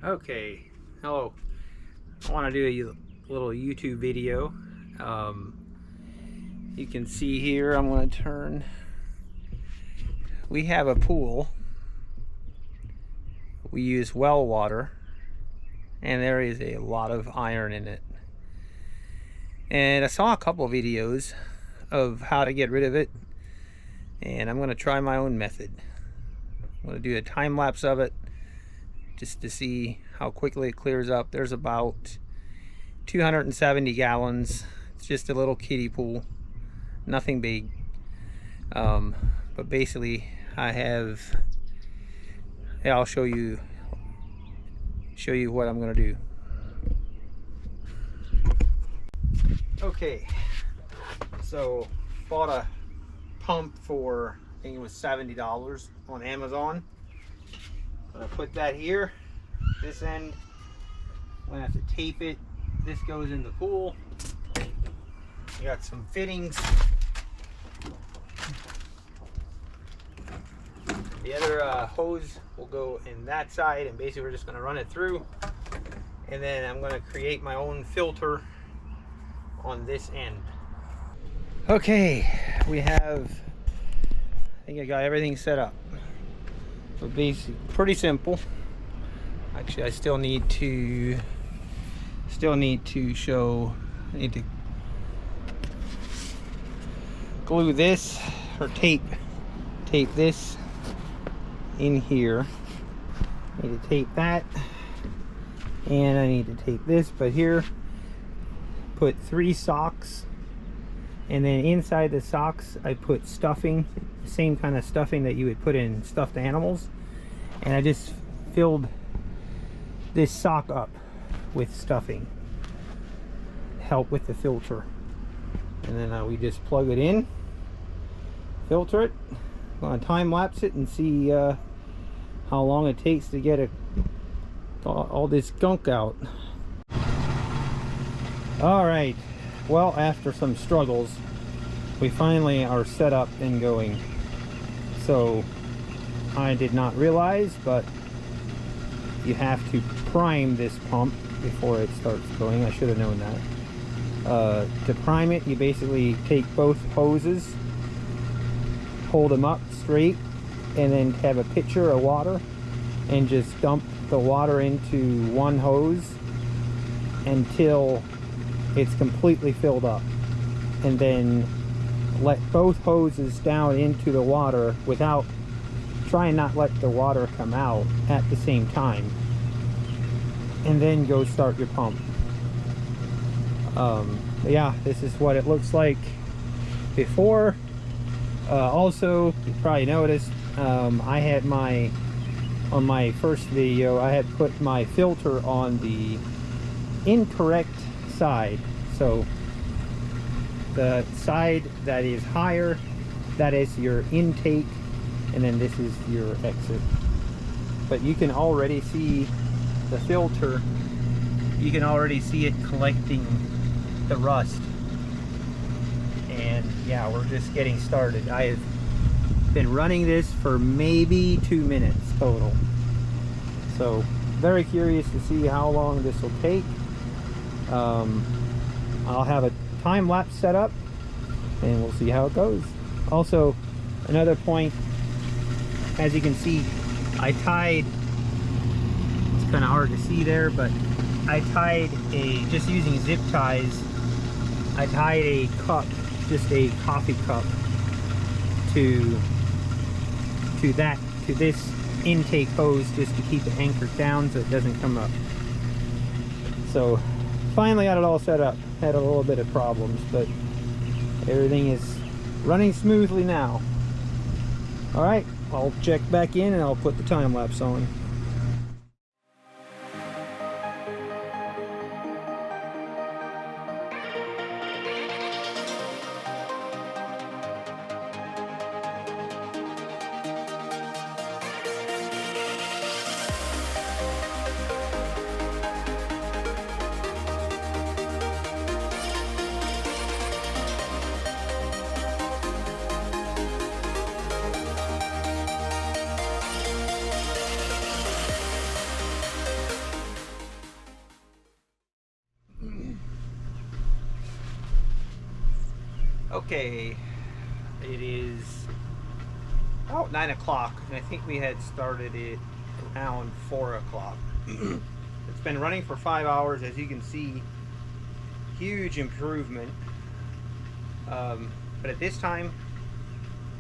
Okay, hello. I want to do a little YouTube video. You can see here, I'm going to turn. We have a pool. We use well water, and there is a lot of iron in it. And I saw a couple of videos of how to get rid of it, and I'm going to try my own method. I'm going to do a time lapse of it just to see how quickly it clears up. There's about 270 gallons. It's just a little kiddie pool, nothing big. But basically I'll show you what I'm gonna do. Okay, so bought a pump for, I think it was $70 on Amazon. I'm gonna put that here. This end, I'm gonna have to tape it. This goes in the pool. We got some fittings. The other hose will go in that side, and basically we're just gonna run it through. And then I'm gonna create my own filter on this end. Okay, I think I got everything set up. So basically, pretty simple. Actually, I still need to show. I need to glue this or tape this in here. I need to tape that, and I need to tape this. But here, put 3 socks, and then inside the socks I put stuffing, the same kind of stuffing that you would put in stuffed animals, and I just filled this sock up with stuffing, help with the filter. And then we just plug it in, filter it. I'm going to time lapse it and see how long it takes to get all this gunk out. All right, well, after some struggles, we finally are set up and going. So I did not realize, but you have to prime this pump before it starts going. I should have known that. To prime it, you basically take both hoses, hold them up straight, and then have a pitcher of water and just dump the water into one hose until it's completely filled up, and then let both hoses down into the water without try and not let the water come out at the same time, and then go start your pump. Yeah, this is what it looks like before. Also, you probably noticed I had on my first video I had put my filter on the incorrect side. So the side that is higher, that is your intake, and then this is your exit. But you can already see the filter, you can already see it collecting the rust. And yeah, we're just getting started. I have been running this for maybe 2 minutes total, so very curious to see how long this will take. I'll have a time lapse set up and we'll see how it goes. Also, another point, as you can see, I tied, it's kind of hard to see there, but I tied just using zip ties, I tied a cup, just a coffee cup, to this intake hose, just to keep it anchored down so it doesn't come up. So finally got it all set up. Had a little bit of problems, but everything is running smoothly now. All right, I'll check back in and I'll put the time lapse on. Okay, it is about 9 o'clock, and I think we had started it around 4 o'clock. It's been running for 5 hours, as you can see. Huge improvement. But at this time,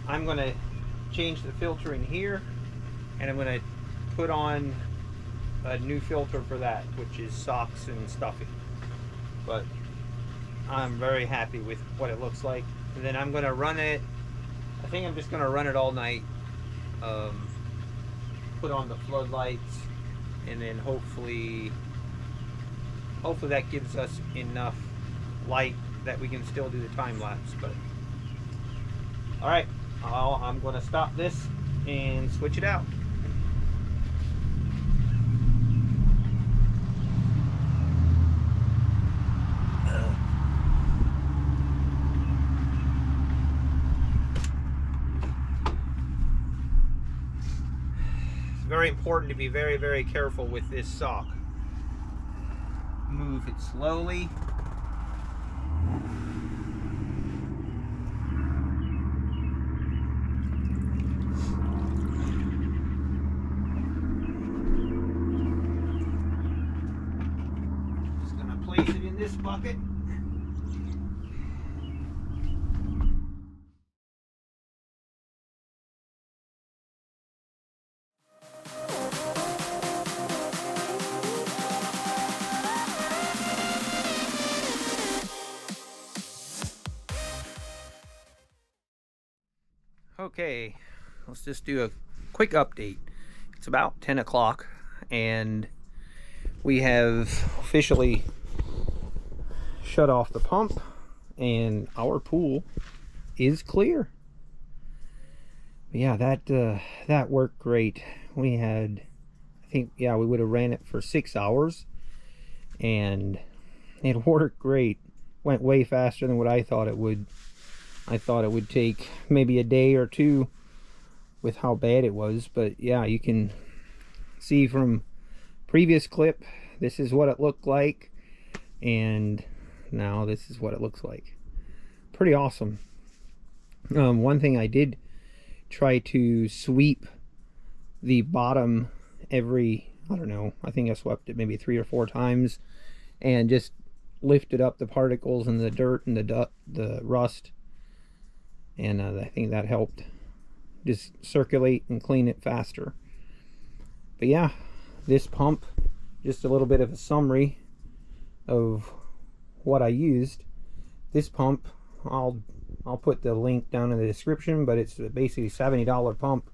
I'm going to change the filter in here, and I'm going to put on a new filter for that, which is socks and stuffing. But I'm very happy with what it looks like. And then I'm going to run it. I think I'm just going to run it all night. Put on the floodlights, and then hopefully that gives us enough light that we can still do the time lapse. But all right, I'm going to stop this and switch it out. Very important to be very, very careful with this sock. Move it slowly. Just gonna place it in this bucket. Okay, let's just do a quick update. It's about 10 o'clock and we have officially shut off the pump and our pool is clear. But yeah, that worked great. We had, I think, yeah, we would have ran it for 6 hours and it worked great. Went way faster than what I thought it would. I thought it would take maybe a day or two with how bad it was, but yeah, you can see from previous clip, this is what it looked like, and now this is what it looks like. Pretty awesome. One thing I did try to sweep the bottom every, I don't know, I think I swept it maybe 3 or 4 times and just lifted up the particles and the dirt and the rust. And I think that helped just circulate and clean it faster. But yeah, this pump, just a little bit of a summary of what I used. This pump, I'll put the link down in the description, but it's basically a $70 pump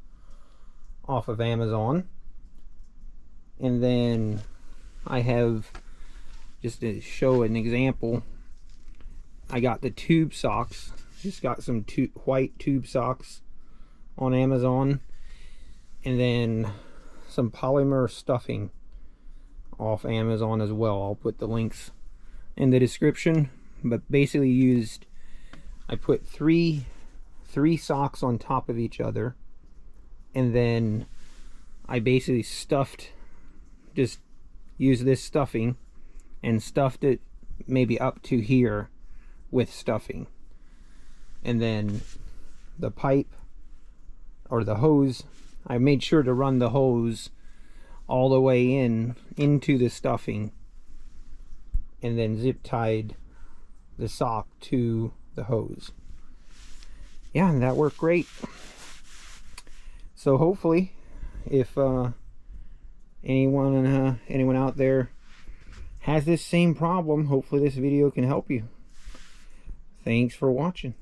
off of Amazon. And then I have, just to show an example, I got the tube socks. Just got some white tube socks on Amazon, and then some polymer stuffing off Amazon as well. I'll put the links in the description. But basically I put three socks on top of each other, and then I basically just used this stuffing and stuffed it maybe up to here with stuffing. And then the pipe or the hose, I made sure to run the hose all the way into the stuffing, and then zip tied the sock to the hose. Yeah, and that worked great. So hopefully, if anyone out there has this same problem, hopefully this video can help you. Thanks for watching.